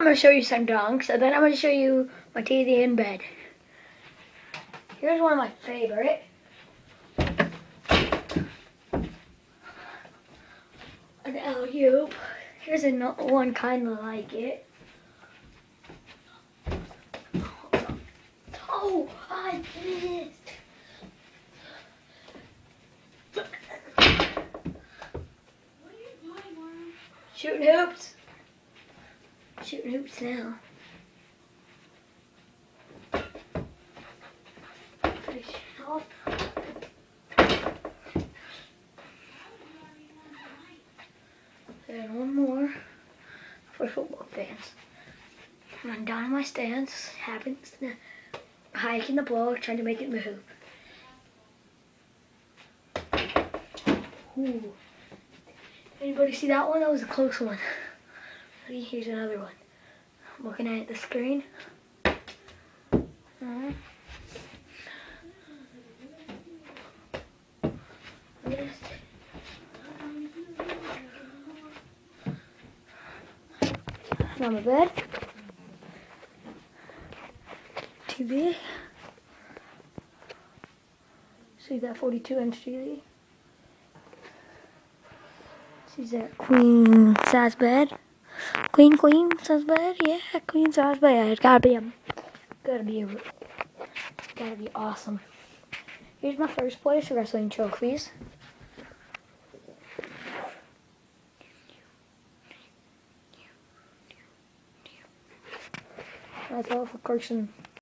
going to show you some dunks, and then I'm going to show you my TV in bed. Here's one of my favorite. An alley-oop. Here's one kind of like it. Oh, I missed. Shooting hoops. Shooting hoops now. And one more for football fans. I'm down in my stance, happens to hike in the ball, trying to make it move. Ooh. Anybody see that one? That was a close one. Here's another one. I'm looking at the screen. On my bed. TV. See that 42-inch TV? See that queen size bed? Queen size bed? Yeah, queen size bed. Gotta be awesome. Here's my first place wrestling trophies. That's all for Carson.